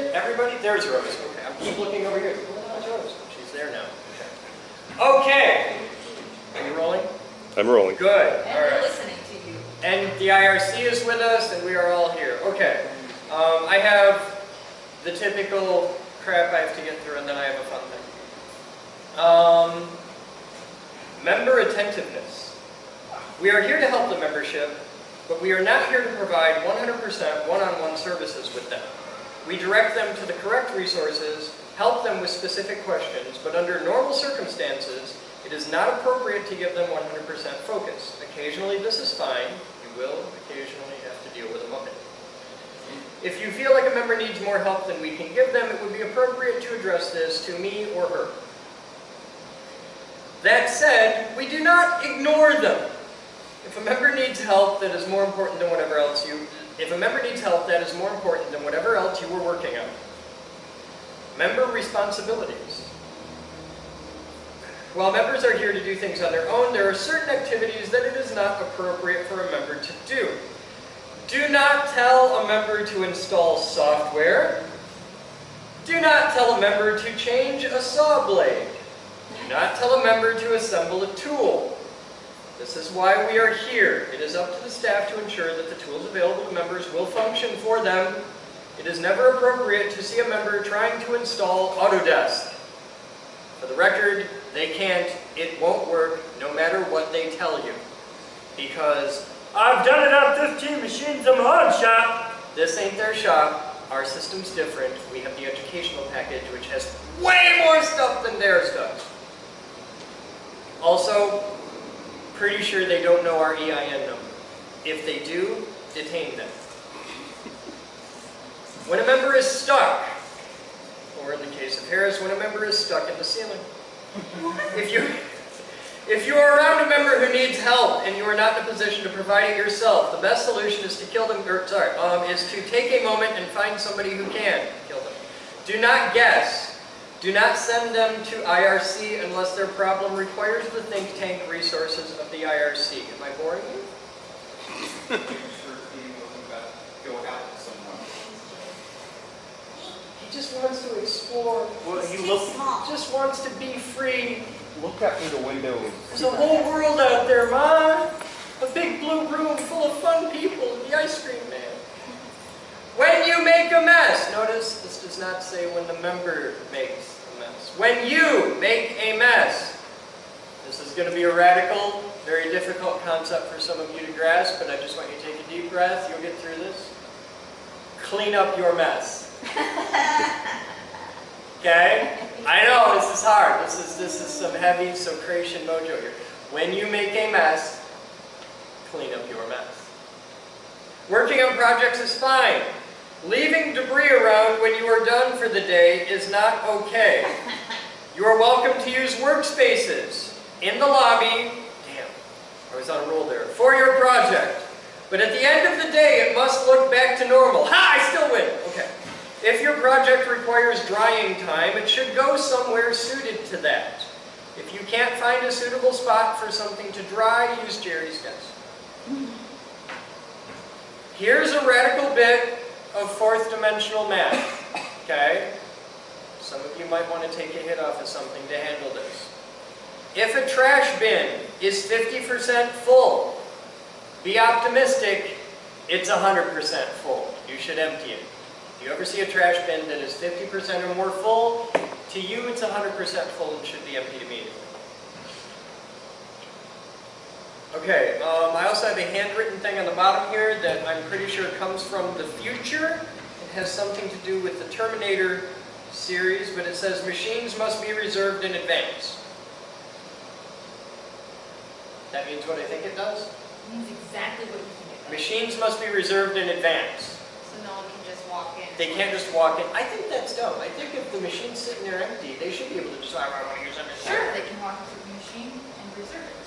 it? Everybody? There's Rose. Okay, I keep looking over here. Where's Rose? She's there now. Okay. Are you rolling? I'm rolling. Good. And we're listening to you. And the IRC is with us, and we are all here. Okay. I have the typical crap I have to get through, and then I have a fun thing. Member attentiveness. We are here to help the membership, but we are not here to provide 100% one-on-one services with them. We direct them to the correct resources, help them with specific questions, but under normal circumstances, it is not appropriate to give them 100% focus. Occasionally this is fine. You will occasionally have to deal with a muppet. If you feel like a member needs more help than we can give them, it would be appropriate to address this to me or her. That said, we do not ignore them. If a member needs help that is more important than whatever else you were working on. Member responsibilities. While members are here to do things on their own, there are certain activities that it is not appropriate for a member to do. Do not tell a member to install software. Do not tell a member to change a saw blade. Do not tell a member to assemble a tool. This is why we are here. It is up to the staff to ensure that the tools available to members will function for them. It is never appropriate to see a member trying to install Autodesk. For the record, they can't, it won't work, no matter what they tell you. Because, I've done it on 15 machines in my own shop. This ain't their shop. Our system's different. We have the educational package, which has way more stuff than theirs does. Also, pretty sure they don't know our EIN number. If they do, detain them. When a member is stuck, or in the case of Harris, when a member is stuck in the ceiling. If you are around a member who needs help and you are not in a position to provide it yourself, the best solution is to is to take a moment and find somebody who can kill them. Do not guess. Do not send them to IRC unless their problem requires the think tank resources of the IRC. Am I boring you? He just wants to explore. Well, he just wants to be free. Look out through the window. There's a whole world out there, Ma. A big blue room full of fun people and the ice cream man. When you make a mess. Notice this does not say when the member makes a mess. When you make a mess. This is going to be a radical, very difficult concept for some of you to grasp, but I just want you to take a deep breath. You'll get through this. Clean up your mess. Okay? I know, this is hard. This is some heavy Socratian mojo here. When you make a mess, clean up your mess. Working on projects is fine. Leaving debris around when you are done for the day is not okay. You are welcome to use workspaces in the lobby, damn, I was on a roll there, for your project. But at the end of the day, it must look back to normal. Ha! I still win! Okay. If your project requires drying time, it should go somewhere suited to that. If you can't find a suitable spot for something to dry, use Jerry's desk. Here's a radical bit of fourth dimensional math, okay? Some of you might want to take a hit off of something to handle this. If a trash bin is 50% full, be optimistic, it's 100% full. You should empty it. If you ever see a trash bin that is 50% or more full, to you it's 100% full and should be emptied immediately. Okay, I also have a handwritten thing on the bottom here that I'm pretty sure comes from the future. It has something to do with the Terminator series, but it says machines must be reserved in advance. That means what I think it does? It means exactly what you think it does. Machines must be reserved in advance. So no one can just walk in. They can't just walk in. I think that's dumb. I think if the machine's sitting there empty, they should be able to decide, I want to use it. Sure, they can walk into the machine and reserve it.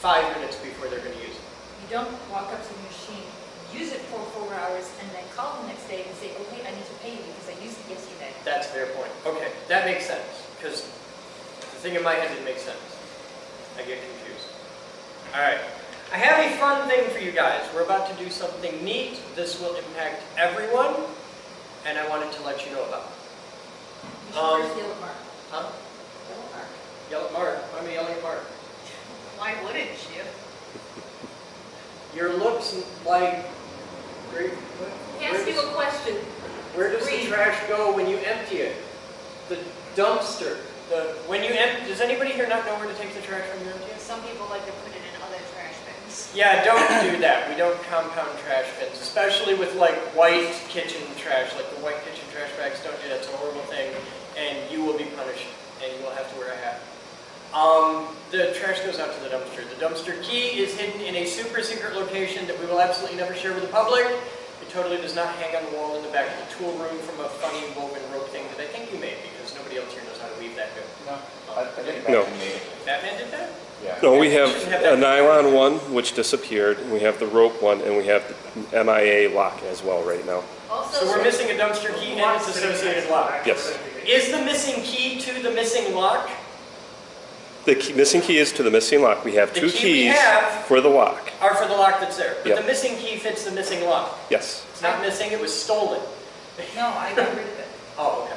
5 minutes before they're going to use it. You don't walk up to the machine, use it for 4 hours, and then call the next day and say, okay, I need to pay you because I used it yesterday. That's their point. Okay, that makes sense. Because the thing in my head didn't make sense. I get confused. Alright. I have a fun thing for you guys. We're about to do something neat. This will impact everyone. and I wanted to let you know about. Where's the yellow mark? Huh? Yellow mark. Yell at Mark. Why am I yelling at Mark? Why wouldn't you? Your looks like... Ask you a question. Where does the trash go when you empty it? The dumpster. Does anybody here not know where to take the trash when you empty it? Some people like to put it in other trash bins. Yeah, don't do that. We don't compound trash bins, especially with like white kitchen trash, like the white kitchen trash bags. Don't do that. It's a horrible thing, and you will be punished, and you will have to wear a hat. The trash goes out to the dumpster. The dumpster key is hidden in a super secret location that we will absolutely never share with the public. It totally does not hang on the wall in the back of the tool room from a funny woven rope thing that I think you made, because nobody else here knows how to weave that good. No, I think No. Batman made it. Batman did that? Yeah. No, we have a nylon one, which disappeared, and we have the rope one, and we have the MIA lock as well right now. Also, So we're missing a dumpster key and its associated lock. Yes. Is the missing key to the missing lock? The missing key is to the missing lock. We have The two key we keys have- for the lock. Or for the lock that's there? But Yep. the missing key fits the missing lock. Yes. It's not missing, it was stolen. no, I got rid of it. Oh, okay.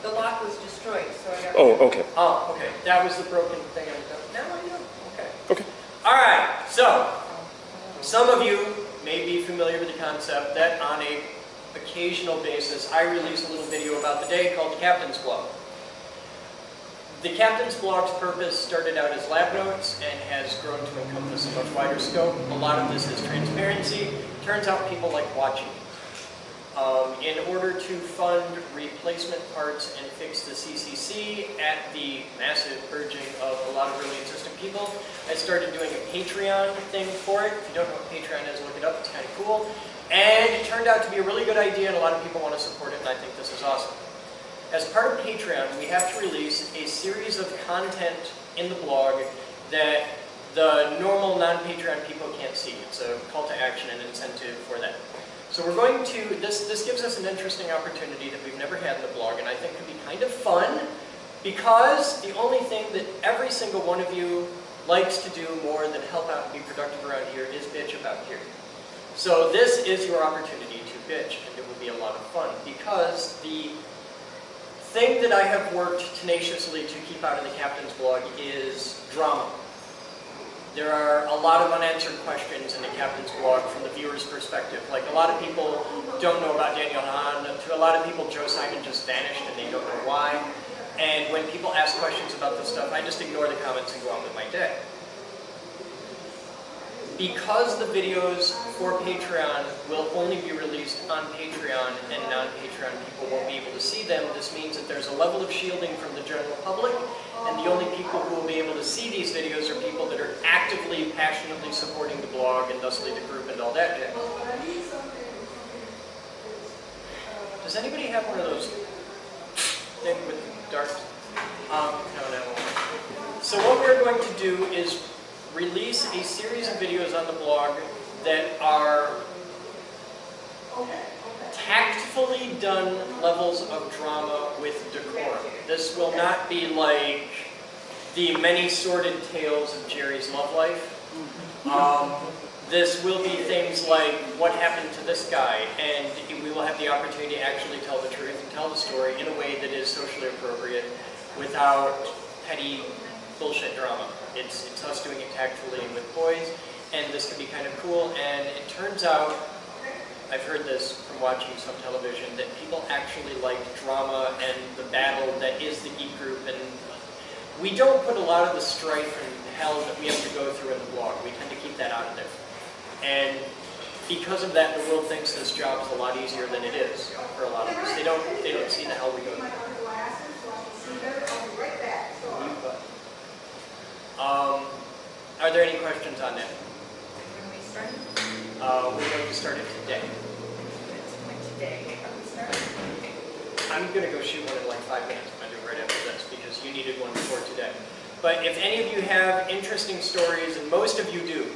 The lock was destroyed, so I got rid Oh, of it. okay. Oh, okay. That was the broken thing. Now I know. Okay. Okay. All right. So, some of you may be familiar with the concept that on a occasional basis, I release a little video about the day called Captain's Blog. The Captain's Blog's purpose started out as lab notes and has grown to encompass a much wider scope. A lot of this is transparency. Turns out people like watching. In order to fund replacement parts and fix the CCC at the massive urging of a lot of really insistent people, I started doing a Patreon thing for it. If you don't know what Patreon is, look it up. It's kind of cool. And it turned out to be a really good idea, and a lot of people want to support it, and I think this is awesome. As part of Patreon, we have to release a series of content in the blog that the normal non-Patreon people can't see. It's a call to action and incentive for that. So we're going to, this gives us an interesting opportunity that we've never had in the blog, and I think could be kind of fun, because the only thing that every single one of you likes to do more than help out and be productive around here is bitch about here. So this is your opportunity to bitch, and it will be a lot of fun, because the thing that I have worked tenaciously to keep out of the Captain's Blog is drama. There are a lot of unanswered questions in the Captain's Blog from the viewer's perspective. Like, a lot of people don't know about Daniel Hahn. To a lot of people, Joe Simon just vanished and they don't know why. And when people ask questions about this stuff, I just ignore the comments and go on with my day. Because the videos for Patreon will only be released on Patreon and non-Patreon people won't be able to see them, this means that there's a level of shielding from the general public, and the only people who will be able to see these videos are people that are actively, passionately supporting the blog and thusly the group and all that jazz. Does anybody have one of those things with darts? No. So what we're going to do is release a series of videos on the blog that are tactfully done levels of drama with decorum. This will not be like the many sordid tales of Jerry's love life. This will be things like what happened to this guy, and we will have the opportunity to actually tell the truth and tell the story in a way that is socially appropriate without petty bullshit drama. It's us doing it tactfully and with poise, and this can be kind of cool. And it turns out, I've heard this from watching some television, that people actually like drama and the battle that is the geek group. And we don't put a lot of the strife and hell that we have to go through in the blog. We tend to keep that out of there. And because of that, the world thinks this job is a lot easier than it is for a lot of us. They don't see the hell we go through. Are there any questions on that? When we start? We're going to start it today. Today, are we starting? I'm going to go shoot one in like 5 minutes. I'm going to do it right after this because you needed one before today. But if any of you have interesting stories, and most of you do,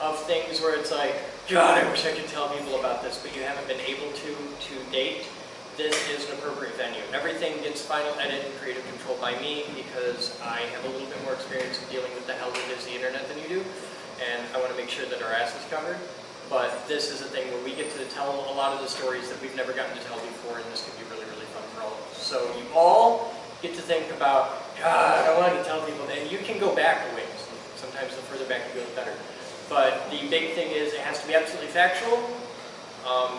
of things where it's like, God, I wish I could tell people about this, but you haven't been able to date, this is an appropriate venue. Everything gets final edit and creative control by me because I have a little bit more experience in dealing with the hell that is the internet than you do, and I want to make sure that our ass is covered. But this is a thing where we get to tell a lot of the stories that we've never gotten to tell before in this get to think about, God, I want to tell people, and you can go back a ways. Sometimes the further back you go, the better. But the big thing is it has to be absolutely factual.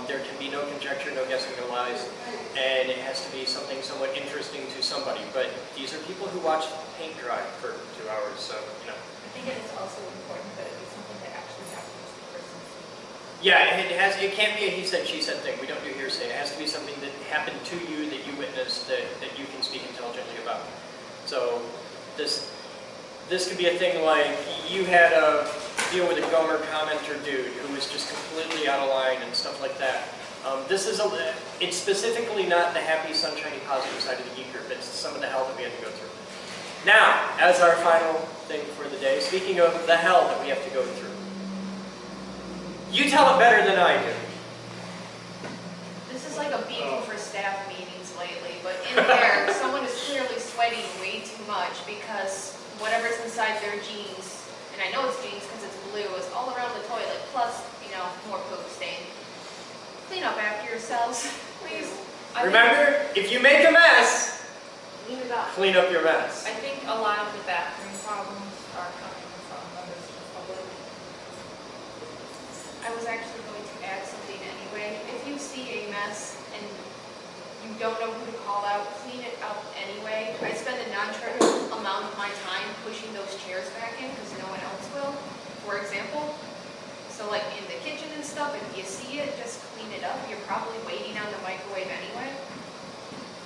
There can be no conjecture, no guessing, no lies, and it has to be something somewhat interesting to somebody. But these are people who watch paint dry for 2 hours, so, you know. I think it is also important that it be something that actually happens to the person speaking. Yeah, it can't be a he said, she said thing. We don't do hearsay. It has to be something that happened to you, that you witnessed, that you can speak intelligently about. So this could be a thing like you had a deal with a Gomer commenter dude who was just completely out of line and stuff like that. It's specifically not the happy, sunshiny, positive side of the geek group. It's some of the hell that we had to go through. Now, as our final thing for the day, speaking of the hell that we have to go through, you tell it better than I do. This is like a beacon for staff meetings lately, but in there, someone is clearly sweating way too much because whatever's inside their jeans, and I know it's jeans because it's blue, is all around the toilet, plus, you know, more poop stain. Clean up after yourselves, please. Remember, if you make a mess, Clean it up. clean up your mess. I think a lot of the bathroom problems are coming from members of the public. I was actually going to add something anyway. If you see a mess and you don't know who to call out, clean it up anyway. I spend a non-trivial amount of my time pushing those chairs back in because no one else will, for example. So like in the kitchen and stuff, if you see it, just clean it up. You're probably waiting on the microwave anyway.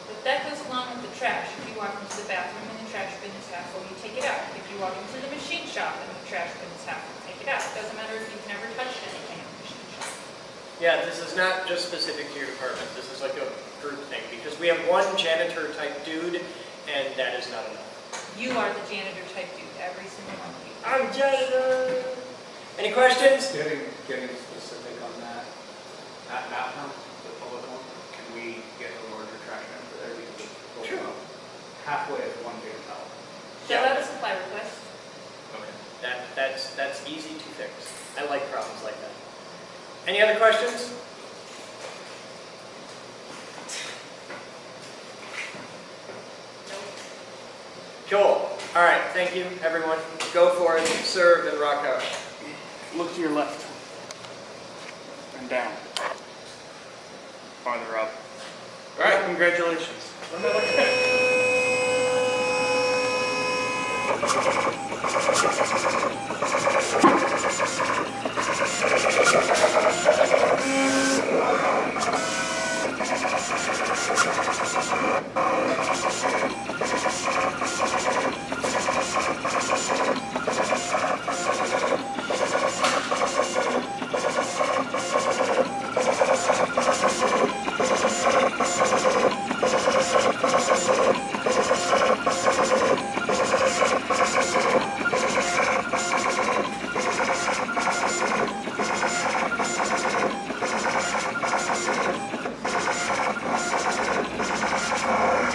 But that goes along with the trash. If you walk into the bathroom and the trash bin is half full, you take it out. If you walk into the machine shop and the trash bin is half full, take it out. It doesn't matter if you've never touched anything in the machine shop. Yeah, this is not just specific to your department. This is like a group thing because we have one janitor type dude, and that is not enough. You are the janitor type dude, every single one of you. I'm janitor. Any questions? Getting specific on that one, the public one, can we get a larger trash bin for there because it's going up halfway as one big towel? Fill out a supply request. Okay. That's easy to fix. I like problems like that. Any other questions? Cool. All right. Thank you, everyone. Go for it. Serve and rock out. Look to your left. And down. Farther up. All right, congratulations. What am I looking at?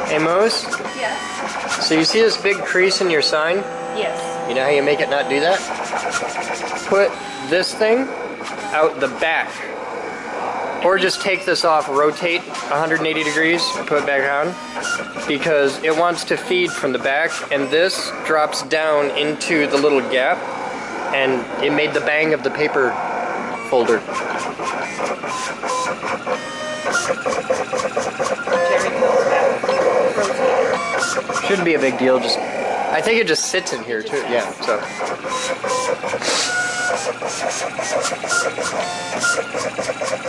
Hey, Mose, Yes. so you see this big crease in your sign? Yes. You know how you make it not do that? Put this thing out the back. Or just take this off, rotate 180 degrees, put it back on. Because it wants to feed from the back, and this drops down into the little gap, and it made the bang of the paper folder. Jerry goes back. Rotate. Shouldn't be a big deal, just I think it just sits in here too. Yeah, so.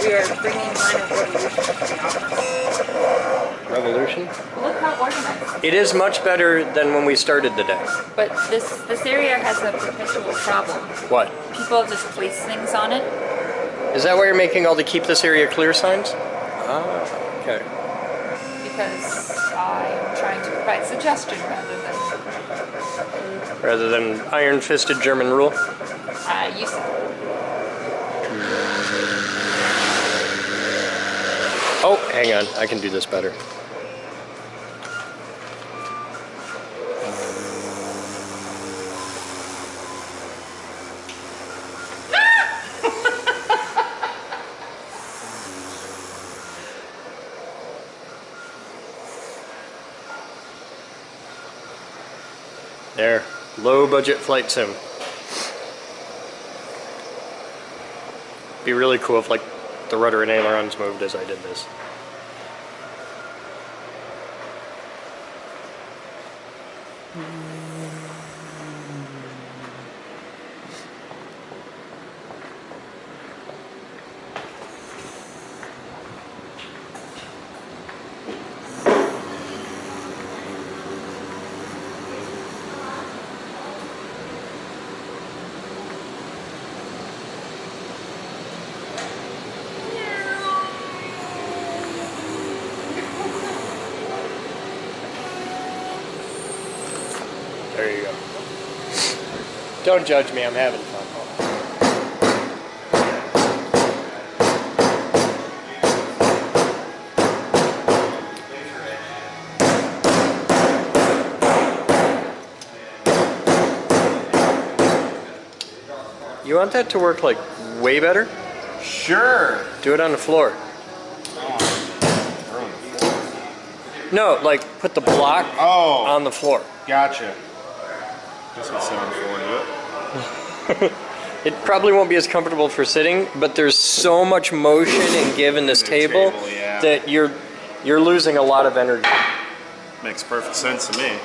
We are bringing minor revolution to the office. Revolution? Look how organized. It is much better than when we started the day. But this area has a perpetual problem. What? People just place things on it. Is that why you're making all the keep this area clear signs? Ah, okay. Because I'm trying to provide suggestion Rather than iron-fisted German rule? you said. Oh, hang on. I can do this better. There, low budget flight sim. Be really cool if like the rudder and ailerons moved as I did this. There you go. Don't judge me, I'm having fun. You want that to work like way better? Sure. Do it on the floor. No, like put the block Oh, on the floor. gotcha. This would sound forward to it. It probably won't be as comfortable for sitting, but there's so much motion and give in this The table yeah. that you're losing a lot of energy. Makes perfect sense to me.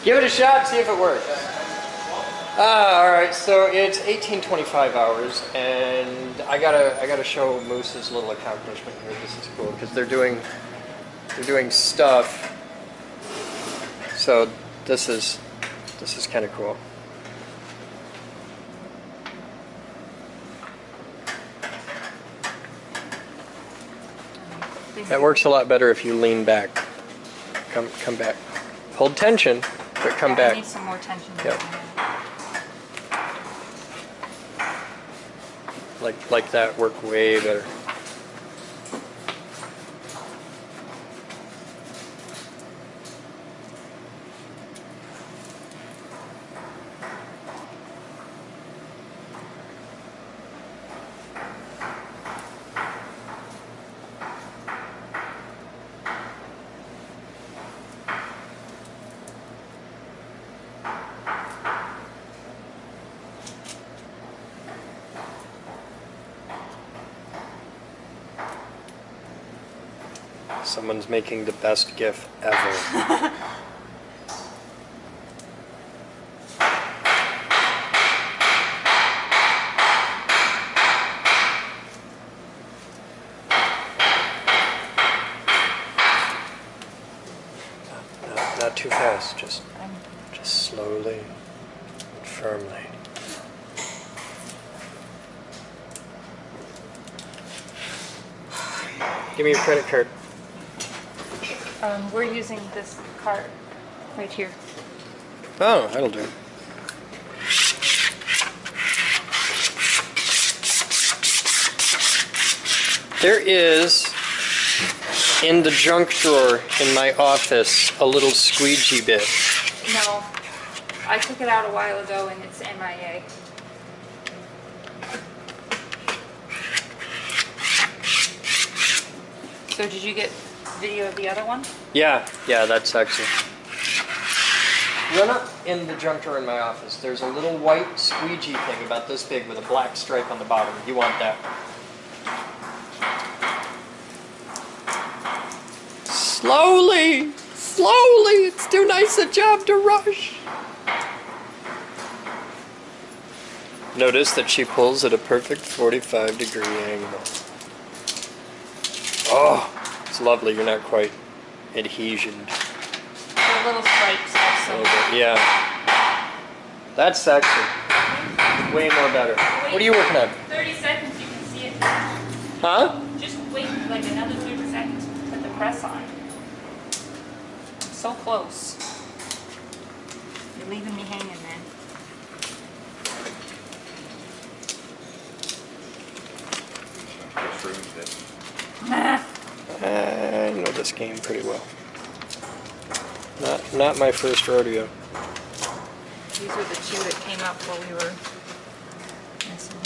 Give it a shot, see if it works. All right, so it's 1825 hours, and I gotta show Moose's little accomplishment here. This is cool because they're doing stuff. So this is kind of cool. That works a lot better if you lean back. Come back. Hold tension, but come I back. need some more tension. Yep. Like that work way better. Someone's making the best GIF ever. Not too fast, just slowly and firmly. Give me your credit card. We're using this card right here. Oh, that'll do. There is, in the junk drawer in my office, a little squeegee bit. No, I took it out a while ago and it's MIA. So did you get video of the other one? Yeah, that's sexy. Run up in the junk drawer in my office. There's a little white squeegee thing about this big with a black stripe on the bottom. You want that. Slowly! Slowly! It's too nice a job to rush! Notice that she pulls at a perfect 45-degree angle. Oh, it's lovely. You're not quite adhesioned. The little stripes A also. little bit, yeah. That's sexy. Way more better. What are you working on? 30 seconds you can see it. Huh? Just wait like another 30 seconds to put the press on. So close. You're leaving me hanging, man. I know this game pretty well. Not my first rodeo. These were the two that came up while we were messing.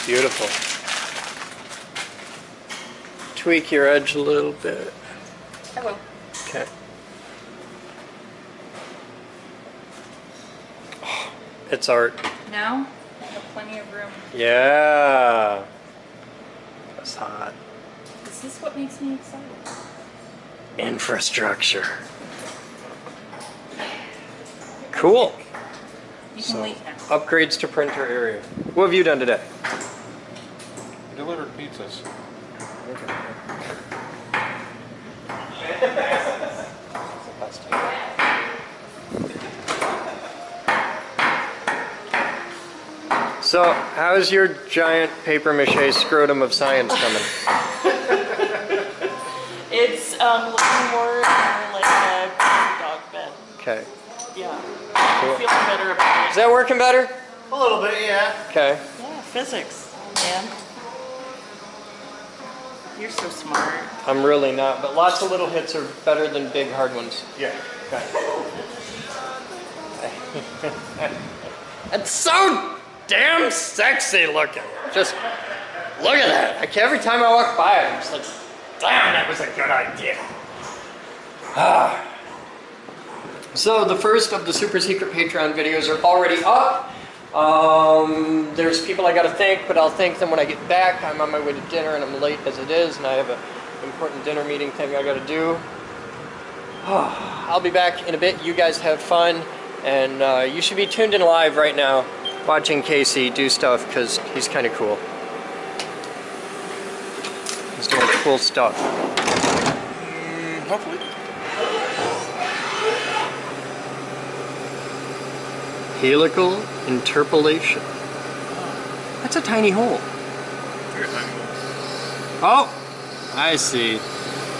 Beautiful. Tweak your edge a little bit. I will. Okay. Oh, it's art. Now, I have plenty of room. Yeah. That's hot. This is what makes me excited. Infrastructure. Cool. You can leave now. Upgrades to printer area. What have you done today? Delivered pizzas. So, how's your giant paper mache scrotum of science coming? It's looking more like a dog bed. Okay. Yeah. Cool. I'm feeling better about Is it. that working better? A little bit, yeah. Okay. Yeah, physics, man. You're so smart. I'm really not, but lots of little hits are better than big hard ones. Yeah. Okay. It's so damn sexy looking. Just look at that. Every time I walk by it, I'm just like, damn, that was a good idea. So the first of the super secret Patreon videos are already up. There's people I gotta thank, but I'll thank them when I get back. I'm on my way to dinner and I'm late as it is, and I have an important dinner meeting thing I gotta do. I'll be back in a bit. You guys have fun, and you should be tuned in live right now watching Casey do stuff because he's kind of cool. He's doing cool stuff. Hopefully. Helical interpolation. That's a tiny hole. Very tiny. Oh, I see.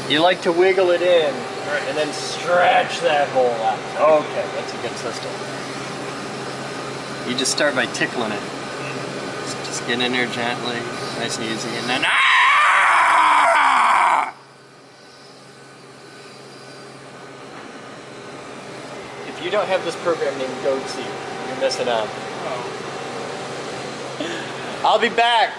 You like to wiggle it in and then stretch that hole out. Okay, that's a good system. You just start by tickling it. Just get in there gently, nice and easy, and then If you don't have this program named Goatsy, you're missing out. I'll be back.